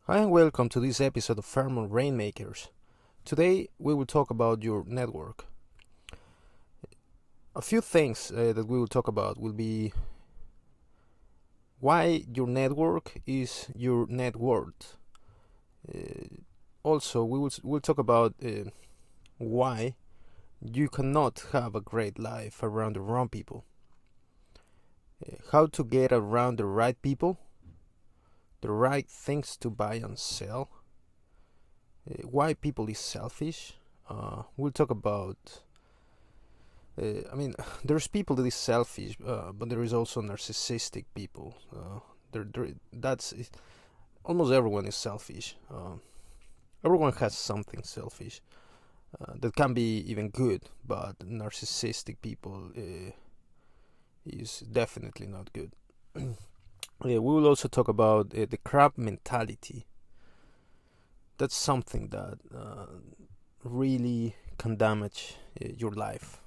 Hi and welcome to this episode of Fairmont Rainmakers. Today we will talk about your network. A few things that we will talk about will be why your network is your net worth. Also, we'll talk about why you cannot have a great life around the wrong people. How to get around the right people, the right things to buy and sell, why people is selfish. We'll talk about there's people that is selfish, but there is also narcissistic people. That's almost everyone is selfish. Everyone has something selfish that can be even good, but narcissistic people is definitely not good. We will also talk about the crab mentality. That's something that really can damage your life,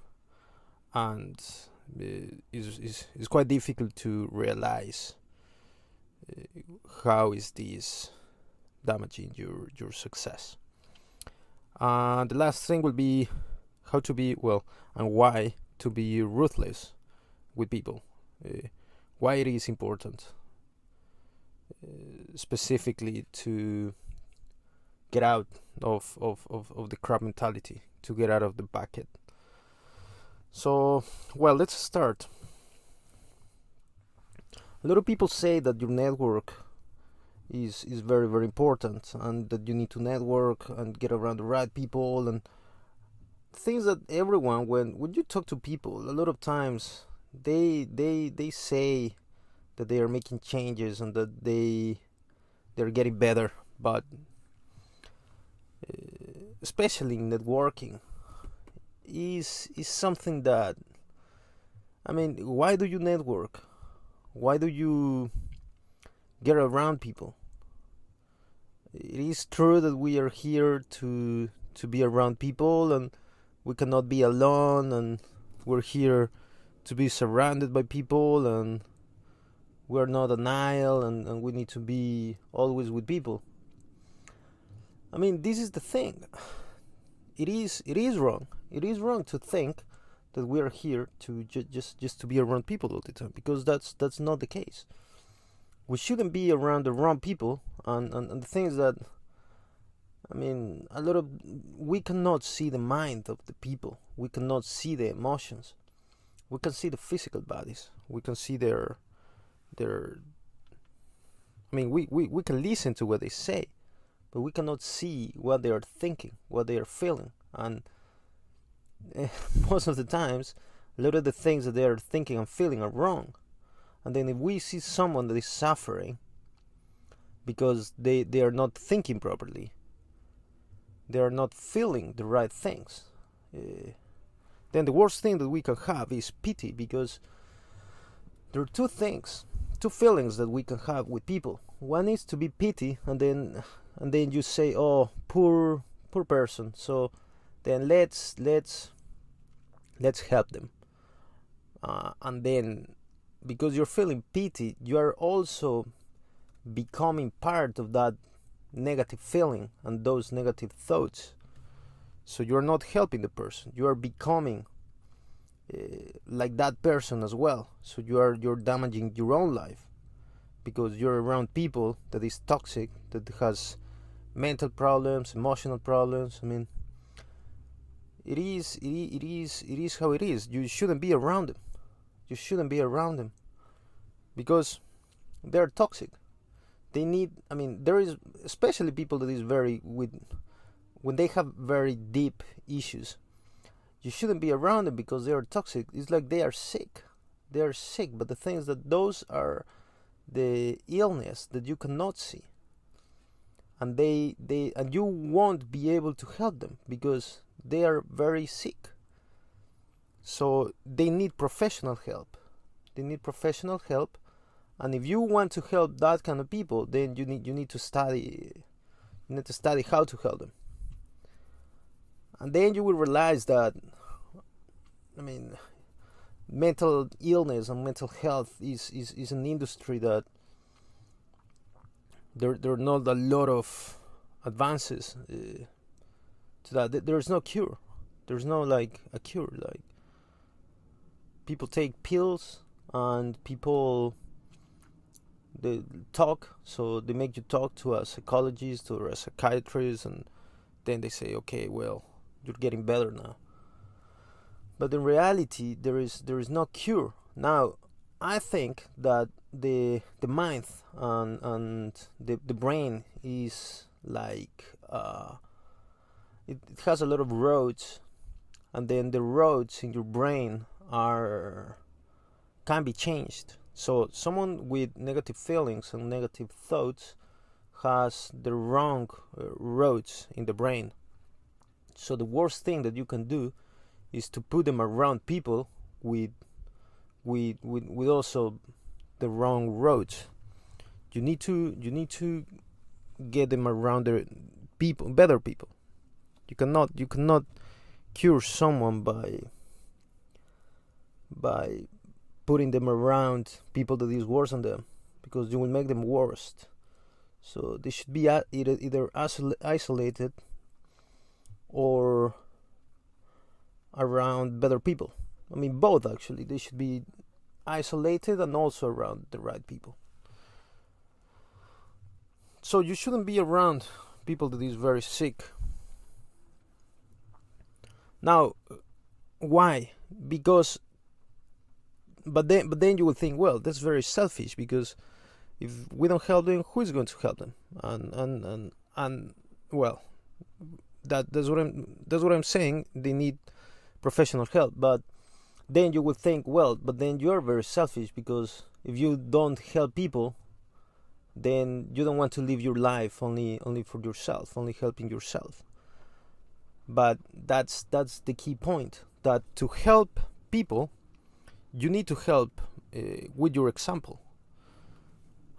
and is quite difficult to realize how is this damaging your success. The last thing will be how to be and why to be ruthless with people. Why it is important, specifically to get out of the crab mentality, to get out of the bucket. So, let's start. A lot of people say that your network is very, very important, and that you need to network and get around the right people, and things that everyone, when you talk to people, a lot of times they say that they are making changes and that they're getting better, but especially in networking is something that, why do you network? Why do you get around people? It is true that we are here to be around people, and we cannot be alone, and we're here to be surrounded by people, and we're not an isle, and we need to be always with people. This is the thing. It is wrong. It is wrong to think that we are here to just to be around people all the time, because that's not the case. We shouldn't be around the wrong people, and the things that we cannot see the mind of the people. We cannot see the emotions. We can see the physical bodies. We can see their we can listen to what they say, but we cannot see what they are thinking, what they are feeling. And most of the times, a lot of the things that they are thinking and feeling are wrong. And then if we see someone that is suffering because they are not thinking properly, they are not feeling the right things, then the worst thing that we can have is pity, because there are two feelings that we can have with people. One is to be pity, and then you say, "Oh, poor person." So then let's help them. And then, because you're feeling pity, you are also becoming part of that negative feeling and those negative thoughts. So you're not helping the person. You are becoming like that person as well. So you're damaging your own life, because you're around people that is toxic, that has mental problems, emotional problems. It is how it is. You shouldn't be around them. You shouldn't be around them, because they're toxic. They need. There is especially people that is when they have very deep issues. You shouldn't be around them because they are toxic. It's like they are sick. They are sick, but the thing is that those are the illness that you cannot see, and and you won't be able to help them because they are very sick. So they need professional help. And if you want to help that kind of people, then you need to study. You need to study how to help them. And then you will realize that mental illness and mental health is an industry that there are not a lot of advances to that. There's no cure. There's no like a cure. Like, people take pills, and people, they talk, so they make you talk to a psychologist or a psychiatrist, and then they say, okay, well, you're getting better now. But in reality, there is no cure. Now, I think that the mind and the brain is like, it has a lot of roads, and then the roads in your brain can be changed. So someone with negative feelings and negative thoughts has the wrong roads in the brain. So the worst thing that you can do is to put them around people with also the wrong roads. You need to get them around the people, better people. You cannot cure someone by putting them around people that is worse than them, because you will make them worse. So they should be either isolated or around better people. I mean, both actually. They should be isolated and also around the right people. So you shouldn't be around people that is very sick. Now, why? Because, but then you will think, well, that's very selfish, because if we don't help them, who is going to help them? And well, that's what I'm saying. They need professional help. But then you will think, well, but then you are very selfish, because if you don't help people, then you don't want to live your life only for yourself, only helping yourself. But that's the key point, that to help people, you need to help with your example,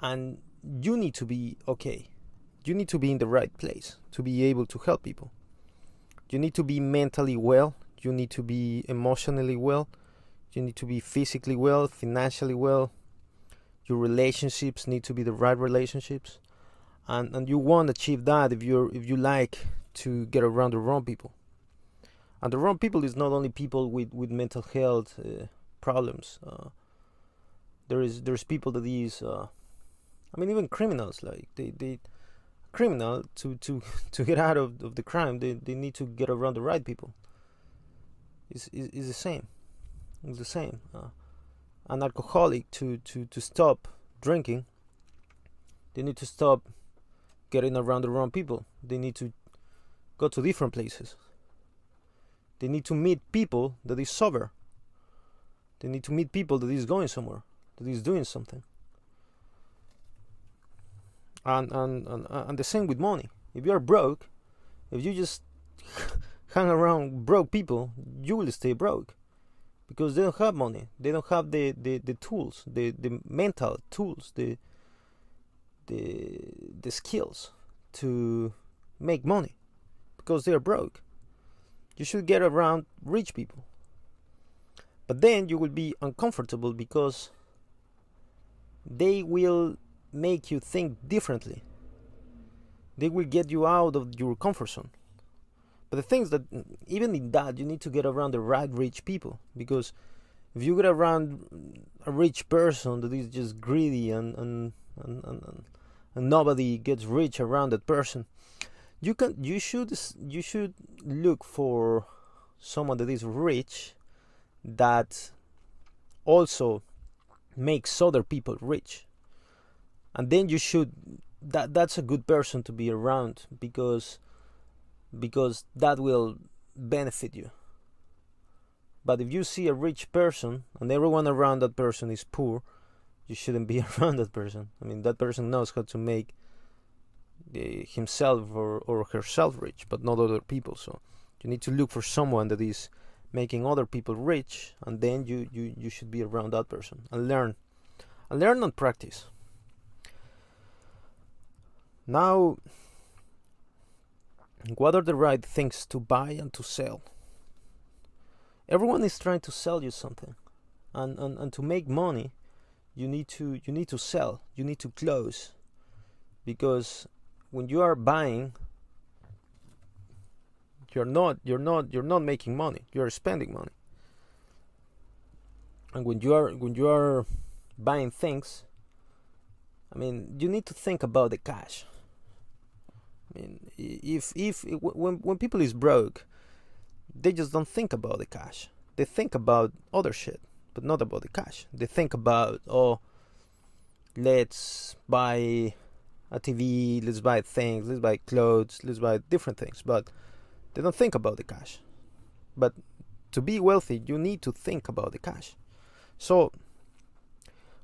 and you need to be okay. You need to be in the right place to be able to help people. You need to be mentally well. You need to be emotionally well. You need to be physically well, financially well. Your relationships need to be the right relationships, and you won't achieve that if you like to get around the wrong people. And the wrong people is not only people with mental health problems. There's people that is, I mean, even criminals. Like they criminal to get out of the crime, they need to get around the right people. It's the same. It's the same. An alcoholic to stop drinking, they need to stop getting around the wrong people. They need to go to different places. They need to meet people that is sober. They need to meet people that is going somewhere, that is doing something. And the same with money. If you are broke, if you just hang around broke people, you will stay broke, because they don't have money. They don't have the tools, the mental tools, the skills to make money, because they are broke. You should get around rich people. But then you will be uncomfortable, because they will make you think differently. They will get you out of your comfort zone. But the thing is that even in that, you need to get around the right rich people, because if you get around a rich person that is just greedy and nobody gets rich around that person, you should look for someone that is rich that also makes other people rich. And then you should, that's a good person to be around, because that will benefit you. But if you see a rich person and everyone around that person is poor, you shouldn't be around that person. I mean, that person knows how to make himself or herself rich, but not other people. So you need to look for someone that is making other people rich, and then you should be around that person and learn and practice. Now, what are the right things to buy and to sell? Everyone is trying to sell you something, and to make money, you need to sell. You need to close. because when you are buying, you're not making money. You're spending money. And when you are buying things, I mean, you need to think about the cash. I mean, if when people is broke, they just don't think about the cash. They think about other shit, but not about the cash. They think about, oh, let's buy a TV, let's buy things, let's buy clothes, let's buy different things, but they don't think about the cash. But to be wealthy, you need to think about the cash. So,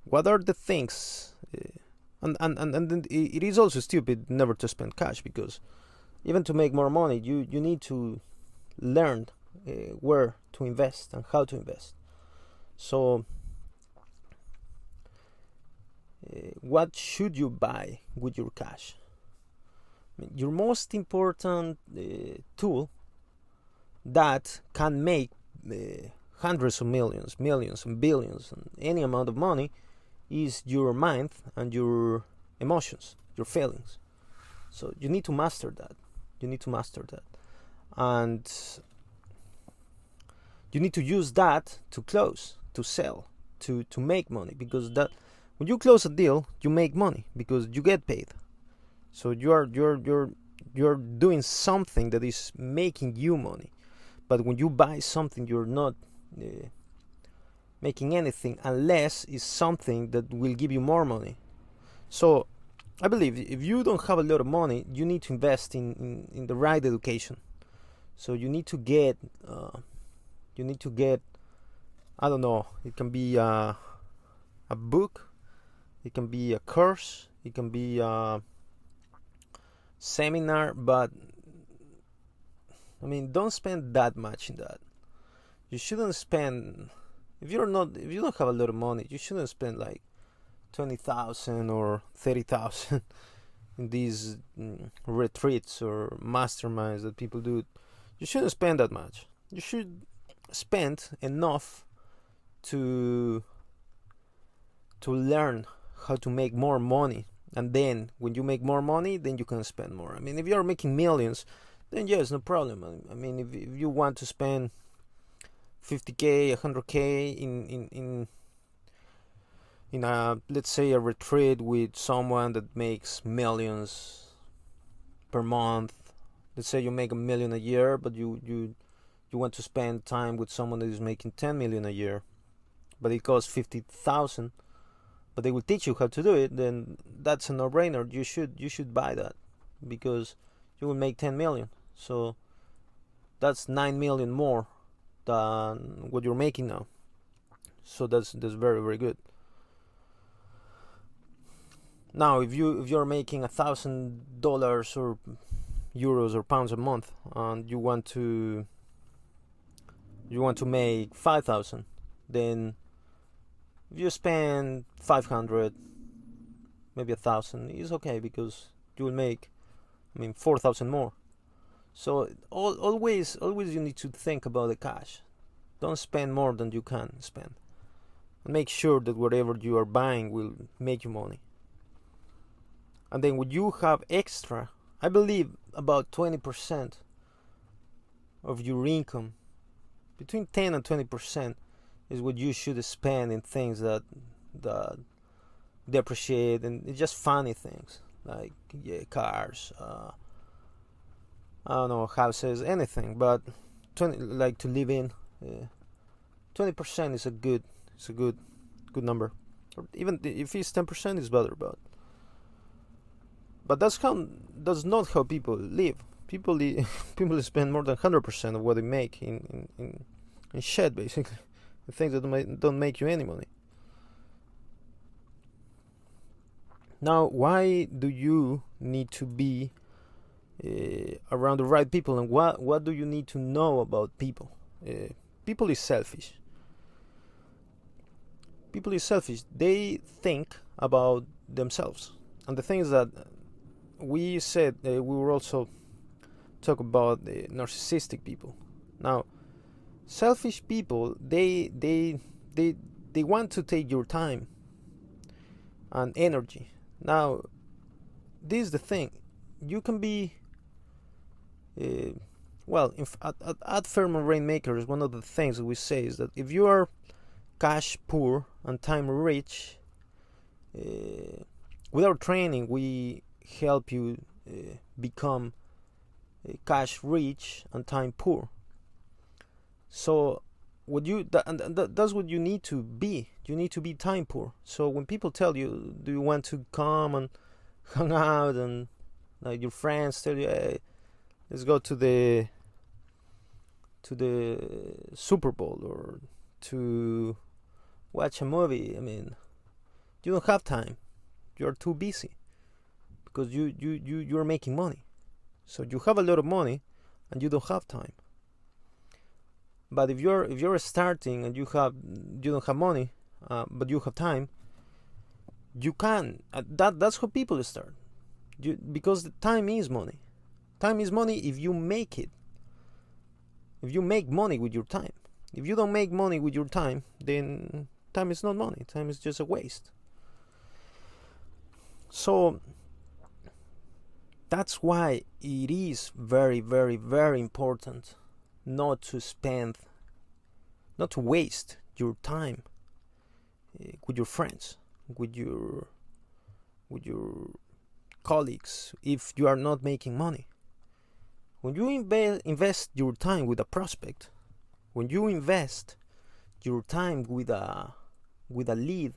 what are the things? And it is also stupid never to spend cash, because even to make more money, you need to learn where to invest and how to invest. So, what should you buy with your cash? I mean, your most important tool that can make hundreds of millions, millions, and billions, and any amount of money is your mind and your emotions, your feelings. So you need to master that. And you need to use that to close, to sell, to make money, because that when you close a deal, you make money because you get paid. So you're doing something that is making you money. But when you buy something, you're not making anything, unless it's something that will give you more money. So I believe if you don't have a lot of money, you need to invest in the right education. So you need to get I don't know, it can be a book, it can be a course, it can be a seminar, but I mean, don't spend that much in that. You shouldn't spend, if you don't have a lot of money, you shouldn't spend like 20,000 or 30,000 in these retreats or masterminds that people do. You shouldn't spend that much. You should spend enough to learn how to make more money, and then when you make more money, then you can spend more. I mean, if you're making millions, then yes, no problem. I mean, if you want to spend 50k, 100k in a, let's say, a retreat with someone that makes millions per month. Let's say you make $1 million a year, but you want to spend time with someone that is making 10 million a year, but it costs 50,000, but they will teach you how to do it. Then that's a no-brainer. You should buy that, because you will make 10 million. So that's 9 million more than what you're making now. So that's very, very good. Now, if you're making $1,000 or euros or pounds a month, and you want to make 5,000, then if you spend 500, maybe 1,000, it's okay, because you will make, 4,000 more. So always you need to think about the cash. Don't spend more than you can spend. And make sure that whatever you are buying will make you money. And then when you have extra, I believe about 20% of your income, between 10 and 20%, is what you should spend in things that depreciate, and it's just funny things like cars, I don't know, houses, anything. But 20, like to live in, 20% is a good number. Or even if it's 10%, is better. But that's not how people live. People spend more than 100% of what they make in shit, basically, things that don't make you any money. Now, why do you need to be around the right people, and what do you need to know about people? People is selfish. They think about themselves. And the thing is that we said we will also talk about the narcissistic people. Now, selfish people, they want to take your time and energy. Now, this is the thing. You can be well, at Fairmont Rainmakers, one of the things that we say is that if you are cash poor and time rich, with our training, we help you become cash rich and time poor. So that's what you need to be. You need to be time poor. So when people tell you, do you want to come and hang out, and like your friends tell you, hey, let's go to the Super Bowl or to watch a movie. I mean, you don't have time. You're too busy because you're making money. So you have a lot of money and you don't have time. But if you're starting and you don't have money, but you have time, you can. That's how people start. Because the time is money. Time is money if you make it. If you make money with your time. If you don't make money with your time, then time is not money. Time is just a waste. So that's why it is very, very, very important not to waste your time with your friends, with your colleagues, if you are not making money. When you invest your time with a prospect, when you invest your time with a lead,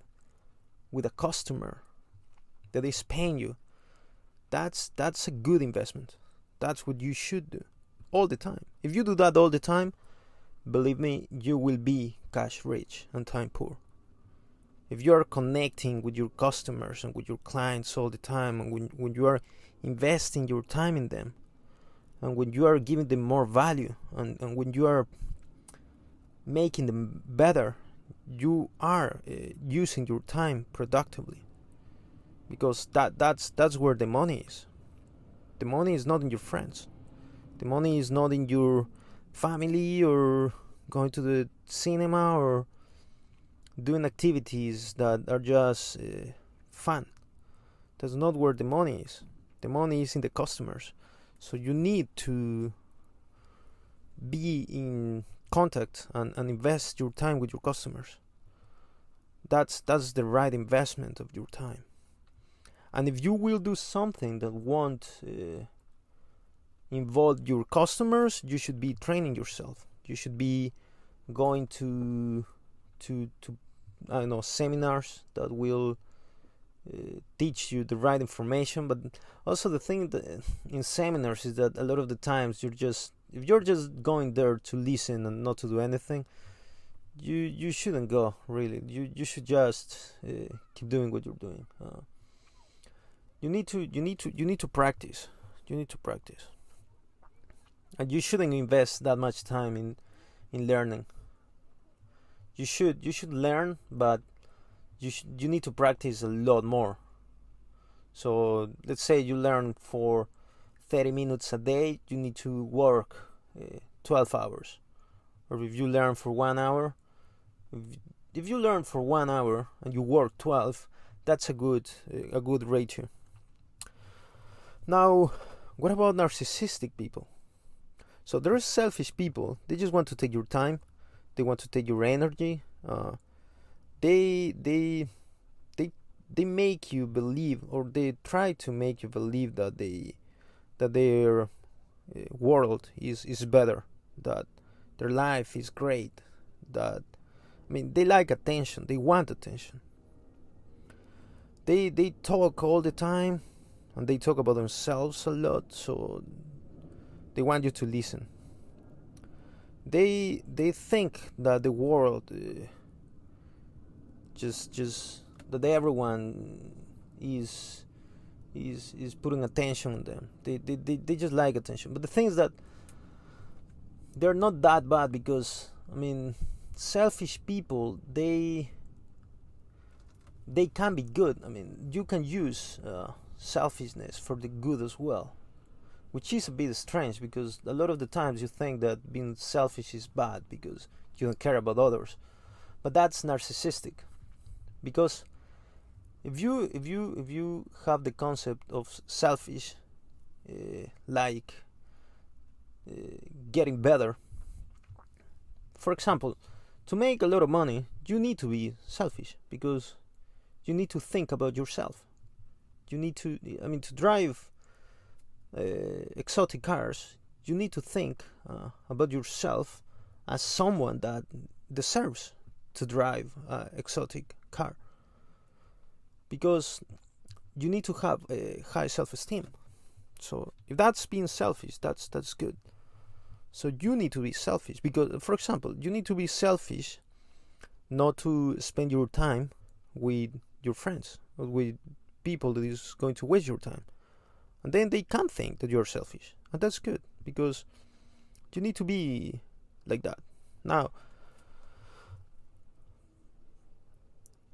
with a customer that is paying you, that's a good investment. That's what you should do all the time. If you do that all the time, believe me, you will be cash rich and time poor. If you are connecting with your customers and with your clients all the time, and when you are investing your time in them, and when you are giving them more value, and when you are making them better, you are using your time productively. Because that's where the money is. The money is not in your friends. The money is not in your family or going to the cinema or doing activities that are just fun. That's not where the money is. The money is in the customers. So you need to be in contact and invest your time with your customers. That's the right investment of your time. And if you will do something that won't involve your customers, you should be training yourself. You should be going to I don't know, seminars that will teach you the right information. But also the thing that in seminars is that a lot of the times if you're just going there to listen and not to do anything, you shouldn't go, really. You should just keep doing what you're doing. You need to practice. You need to practice. And you shouldn't invest that much time in learning. You should learn, but you need to practice a lot more. So let's say you learn for 30 minutes a day, you need to work 12 hours. Or if you learn for 1 hour, if you learn for 1 hour and you work 12, that's a good ratio. Now, what about narcissistic people? So there are selfish people. They just want to take your time. They want to take your energy. They make you believe, or they try to make you believe that their world is better, that their life is great. That, I mean, they like attention. They want attention. They talk all the time, and they talk about themselves a lot. So they want you to listen. They think that the world just that everyone is putting attention on them. They just like attention. But the thing is that they're not that bad, because I mean, selfish people, they can be good. I mean, you can use selfishness for the good as well, which is a bit strange, because a lot of the times you think that being selfish is bad because you don't care about others. But that's narcissistic, because If you have the concept of selfish, like uh, getting better, for example, to make a lot of money, you need to be selfish because you need to think about yourself. You need to, I mean, to drive exotic cars, you need to think about yourself as someone that deserves to drive an exotic car, because you need to have a high self-esteem. So if that's being selfish, that's good. So you need to be selfish because, for example, you need to be selfish not to spend your time with your friends or with people that is going to waste your time, and then they can't think that you're selfish, and that's good because you need to be like that. Now,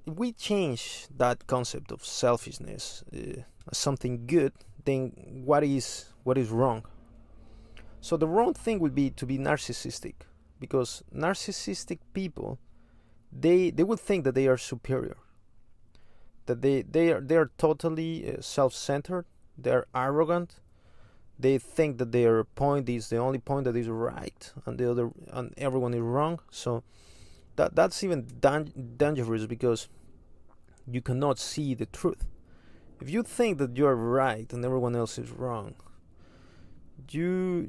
if we change that concept of selfishness as something good, then what is wrong? So the wrong thing would be to be narcissistic, because narcissistic people, they would think that they are superior, that they are totally self-centered, they're arrogant, they think that their point is the only point that is right and everyone is wrong. So that's even dangerous because you cannot see the truth. If you think that you are right and everyone else is wrong, you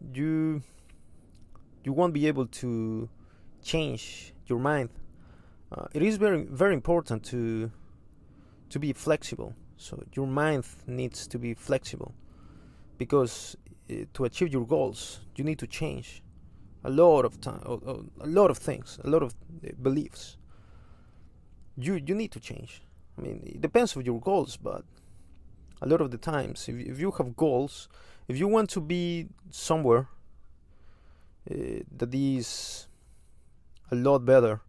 won't be able to change your mind. It is very very important to be flexible. So your mind needs to be flexible because to achieve your goals, you need to change a lot of time, a lot of things, a lot of beliefs. You need to change. I mean, it depends on your goals, but a lot of the times, if you have goals, if you want to be somewhere that is a lot better,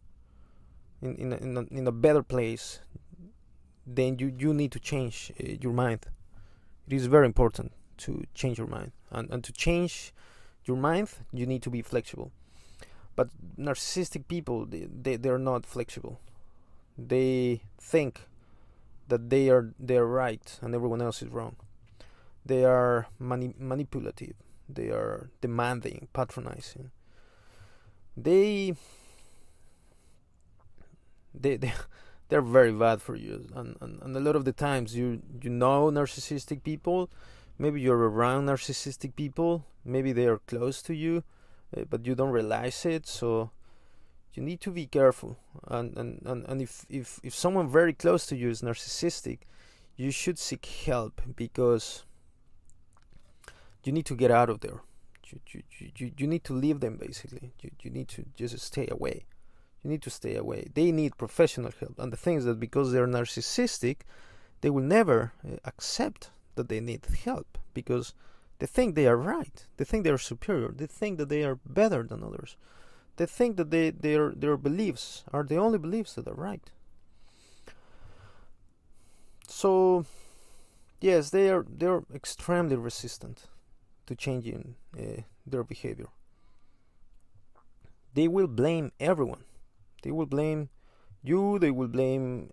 in a better place, then you need to change your mind. It is very important to change your mind, and to change your mind, you need to be flexible. But narcissistic people, they're not flexible. They think that they're right and everyone else is wrong. They are manipulative. They are demanding, patronizing. They they're very bad for you, and a lot of the times you know narcissistic people. Maybe you're around narcissistic people. Maybe they are close to you, but you don't realize it. So you need to be careful. And if someone very close to you is narcissistic, you should seek help because you need to get out of there. You need to leave them, basically. You need to just stay away. You need to stay away. They need professional help. And the thing is that because they're narcissistic, they will never accept that they need help because they think they are right. They think they are superior. They think that they are better than others. They think that their beliefs are the only beliefs that are right. So, yes, they're extremely resistant to changing their behavior. They will blame everyone. They will blame you. They will blame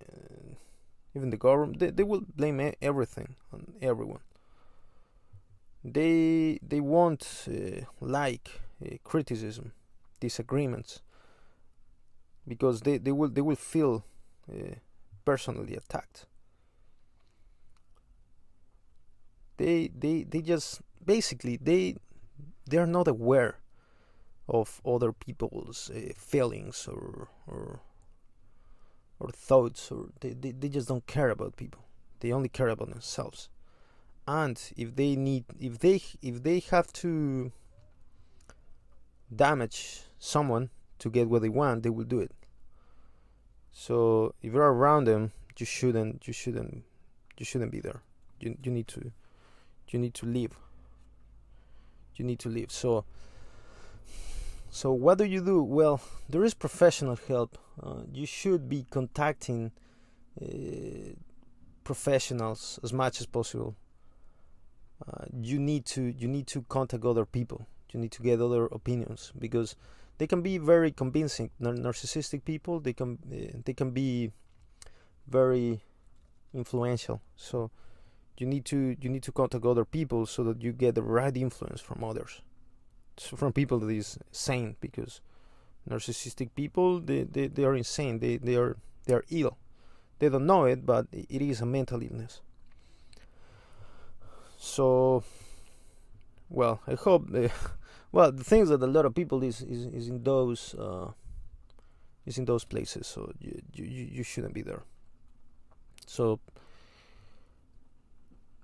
even the government. They will blame everything on everyone. They won't like criticism, disagreements, because they will feel personally attacked. They just basically they are not aware of other people's feelings or thoughts, or they just don't care about people. They only care about themselves. And if they have to damage someone to get what they want, they will do it. So if you're around them, you shouldn't be there. You need to leave. You need to leave. So what do? Well, there is professional help. You should be contacting professionals as much as possible. You need to contact other people. You need to get other opinions because they can be very convincing. Narcissistic people, they can be very influential. So you need to contact other people so that you get the right influence from others, so from people that is sane, because narcissistic people, they are insane. They are ill. They don't know it, but it is a mental illness. So, well, I hope. Well, the thing is that a lot of people is in those places, so you shouldn't be there. So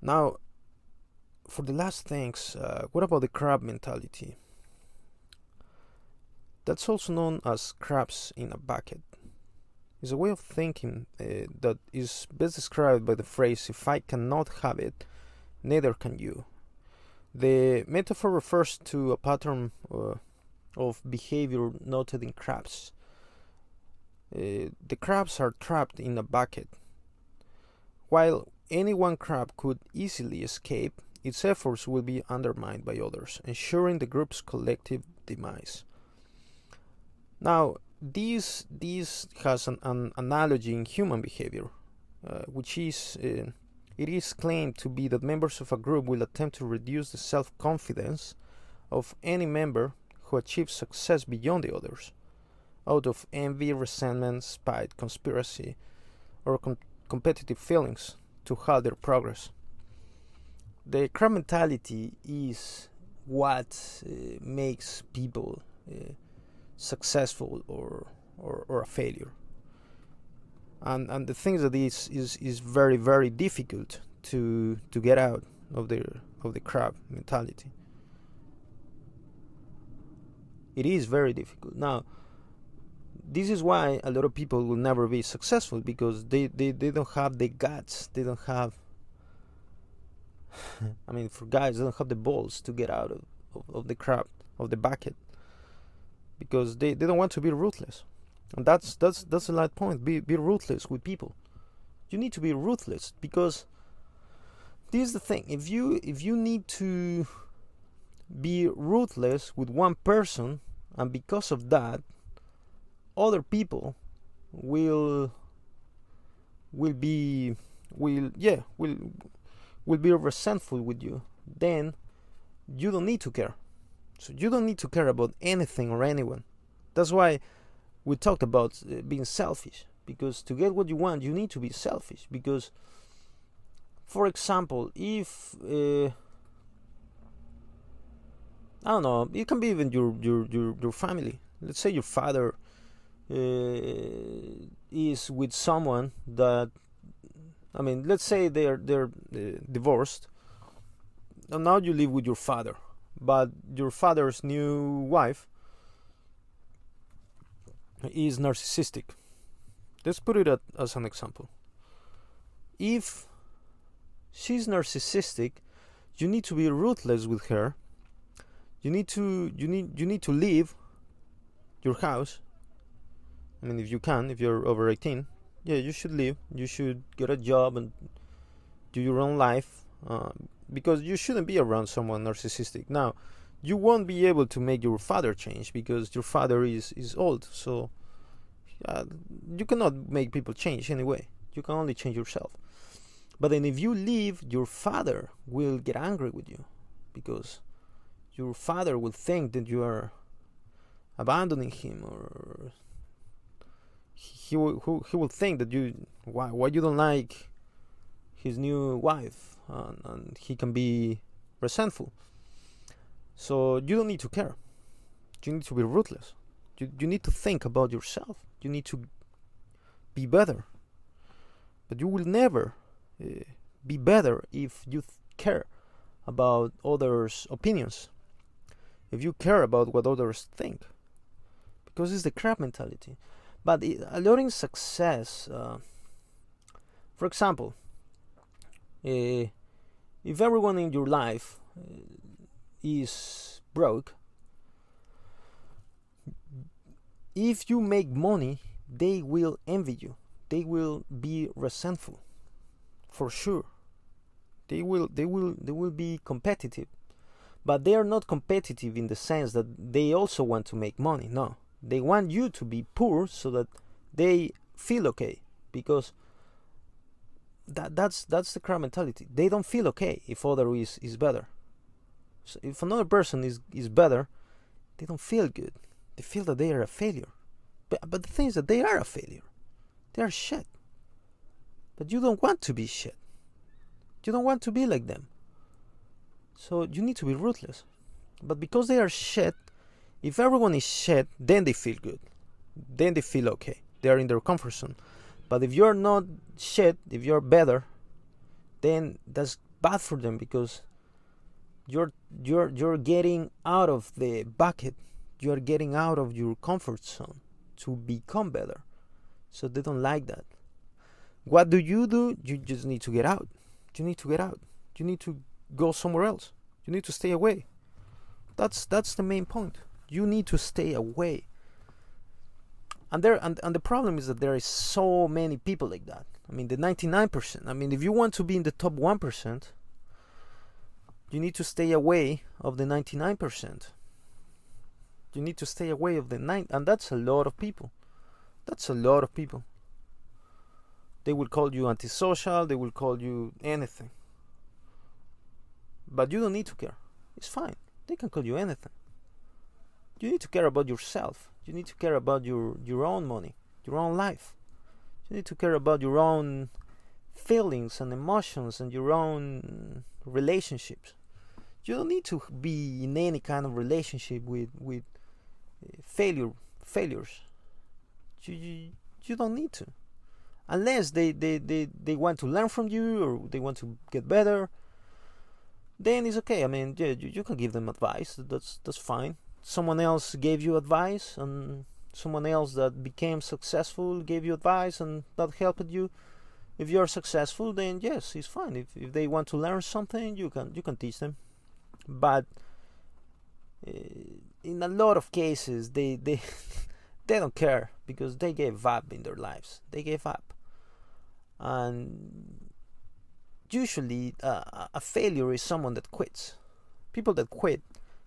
now, for the last things, what about the crab mentality? That's also known as crabs in a bucket. It's a way of thinking that is best described by the phrase, "If I cannot have it, neither can you." The metaphor refers to a pattern of behavior noted in crabs. The crabs are trapped in a bucket. While any one crab could easily escape, its efforts will be undermined by others, ensuring the group's collective demise. Now, this has an analogy in human behavior, which is it is claimed to be that members of a group will attempt to reduce the self-confidence of any member who achieves success beyond the others, out of envy, resentment, spite, conspiracy, or competitive feelings to halt their progress. The crab mentality is what makes people successful or a failure. And the thing that is very, very difficult to get out of the crab mentality. It is very difficult. Now, this is why a lot of people will never be successful, because they don't have the guts. They don't have I mean, for guys, they don't have the balls to get out of the crab, of the bucket, because they don't want to be ruthless. And that's the light point. Be ruthless with people. You need to be ruthless, because this is the thing. If you need to be ruthless with one person, and because of that, other people will be resentful with you, then you don't need to care. So you don't need to care about anything or anyone. That's why we talked about being selfish, because to get what you want, you need to be selfish. Because, for example, if I don't know, it can be even your family. Let's say your father is with someone that, I mean, let's say they're divorced, and now you live with your father, but your father's new wife is narcissistic. Let's put it as an example. If she's narcissistic, you need to be ruthless with her. You need to leave your house. I mean, if you can, if you're over 18, yeah, you should leave. You should get a job and do your own life, because you shouldn't be around someone narcissistic. Now, you won't be able to make your father change, because your father is old. So you cannot make people change anyway. You can only change yourself. But then if you leave, your father will get angry with you, because your father will think that you are abandoning him, or he will think that why you don't like his new wife, and he can be resentful. So you don't need to care. You need to be ruthless. You need to think about yourself. You need to be better. But you will never be better if you care about others' opinions, if you care about what others think, because it's the crab mentality. But alluring success, for example, if everyone in your life is broke, if you make money, they will envy you. They will be resentful, for sure. They will be competitive, but they are not competitive in the sense that they also want to make money. No, they want you to be poor so that they feel okay, because that's the crowd mentality. They don't feel okay if other is better. So if another person is better, they don't feel good. They feel that they are a failure. But the thing is that they are a failure. They are shit. But you don't want to be shit. You don't want to be like them. So you need to be ruthless. But because they are shit, if everyone is shit, then they feel good. Then they feel okay. They are in their comfort zone. But if you're not shit, if you're better, then that's bad for them, because you're getting out of the bucket. You're getting out of your comfort zone to become better. So they don't like that. What do? You just need to get out. You need to get out. You need to go somewhere else. You need to stay away. That's the main point. You need to stay away. And the problem is that there is so many people like that. I mean, the 99%. I mean, if you want to be in the top 1%, you need to stay away of the 99%. You need to stay away of the 9, and that's a lot of people. That's a lot of people. They will call you antisocial. They will call you anything. But you don't need to care. It's fine. They can call you anything. You need to care about yourself. You need to care about your own money, your own life. You need to care about your own feelings and emotions and your own relationships. You don't need to be in any kind of relationship with failures. You don't need to. Unless they want to learn from you or they want to get better, then it's okay. I mean, yeah, you can give them advice. That's fine. Someone else gave you advice, and someone else that became successful gave you advice, and that helped you. If you're successful, then yes, it's fine. If they want to learn something, you can teach them. But in a lot of cases, they they don't care, because they gave up in their lives. They gave up, and usually a failure is someone that quits. People that quit,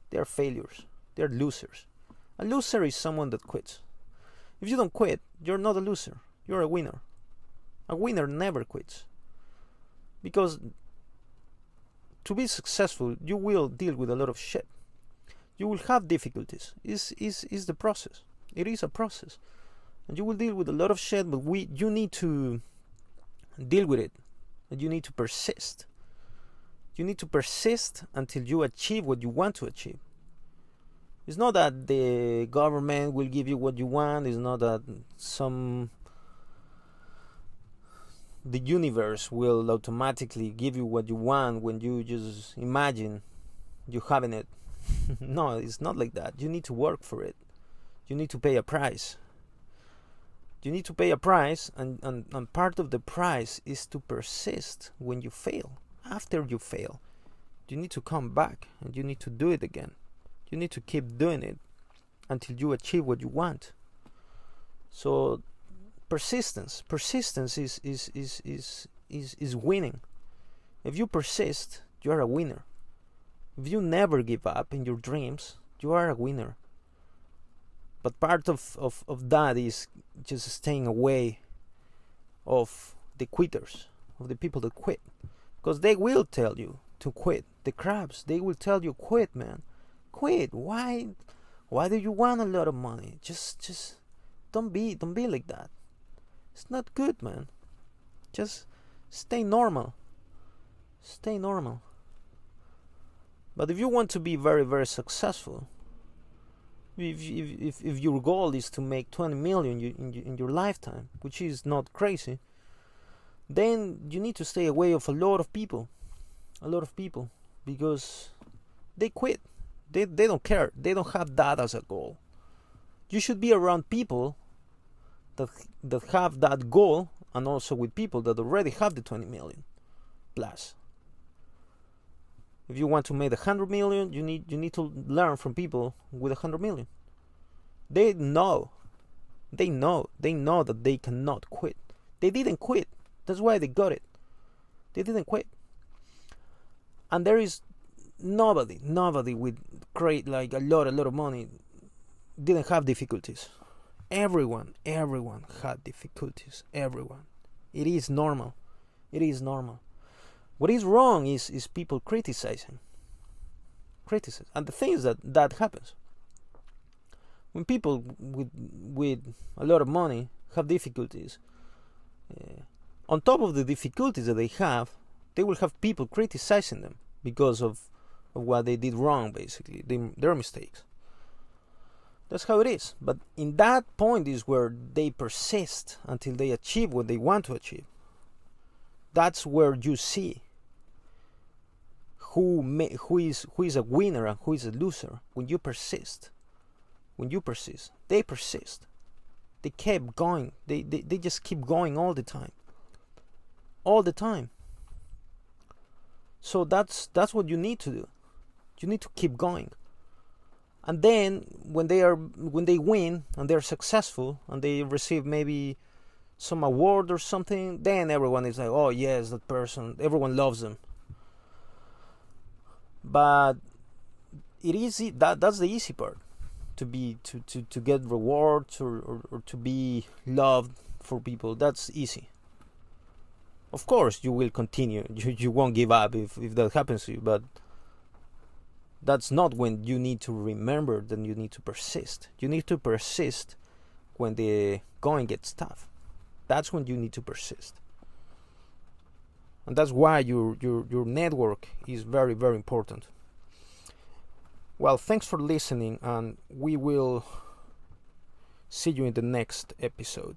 they are failures. They're losers. A loser is someone that quits. If you don't quit, you're not a loser. You're a winner. A winner never quits. Because to be successful, you will deal with a lot of shit. You will have difficulties. Is the process. It is a process. And you will deal with a lot of shit, but you need to deal with it. And you need to persist. You need to persist until you achieve what you want to achieve. It's not that the government will give you what you want. It's not that the universe will automatically give you what you want when you just imagine you having it. No, it's not like that. You need to work for it. You need to pay a price. You need to pay a price, and part of the price is to persist when you fail. After you fail, you need to come back and you need to do it again. You need to keep doing it until you achieve what you want. So persistence is winning. If you persist, you are a winner. If you never give up in your dreams, you are a winner. But part of that is just staying away of the quitters, of the people that quit. Because they will tell you to quit. The crabs, they will tell you, quit, man. Quit. Why do you want a lot of money? Just don't be like that. It's not good, man. Just stay normal. Stay normal. But if you want to be very, very successful, if your goal is to make 20 million in your lifetime, which is not crazy, then you need to stay away of a lot of people, because they quit. They don't care. They don't have that as a goal. You should be around people that have that goal, and also with people that already have the 20 million plus. If you want to make 100 million, you need to learn from people with 100 million. They know that they cannot quit. They didn't quit. That's why they got it. They didn't quit. And there is nobody with great, like a lot of money didn't have difficulties. Everyone had difficulties. Everyone. It is normal. It is normal. What is wrong is people criticizing. And the thing is that happens. When people with a lot of money have difficulties, on top of the difficulties that they will have people criticizing them because of what they did wrong, basically, their mistakes. That's how it is. But in that point is where they persist until they achieve what they want to achieve. That's where you see who is a winner and who is a loser. When you persist, they persist. They kept going. They just keep going all the time. So that's what you need to do. You need to keep going. And then when they win and they're successful and they receive maybe some award or something, then everyone is like, oh yes, that person, everyone loves them. But that's the easy part, to get rewards or to be loved for people. That's easy. Of course you will continue, you won't give up if that happens to you, but that's not when you need to remember that you need to persist. You need to persist when the going gets tough. That's when you need to persist. And that's why your network is very, very important. Well, thanks for listening, and we will see you in the next episode.